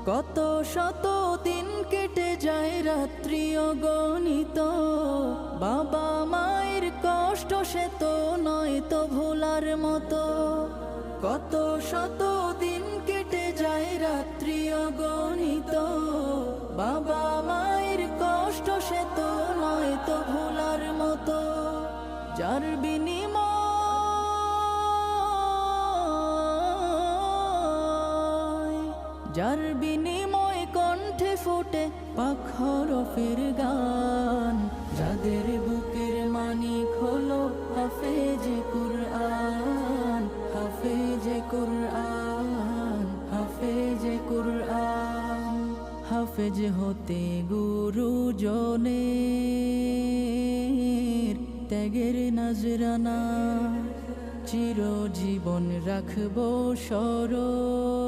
কত শত দিন কেটে যায় রাত্রি অগণিত, বাবা মায়ের কষ্ট সে তো নয় তো ভোলার মতো। কত শত দিন কেটে যায় রাত্রি অগণিত, বাবা মায়ের কষ্ট সে তো নয় তো ভোলার মতো। যার বিনিময় কণ্ঠে ফোটে পাক হরফের গান, যাদের বুকের মানিক হলো হাফেজে কুরআন, হাফেজে কুরআন, হাফেজে কুরআন। হাফেজ হতে গুরুজনের ত্যাগের নজরানা, চিরজীবন রাখবো স্মরণ।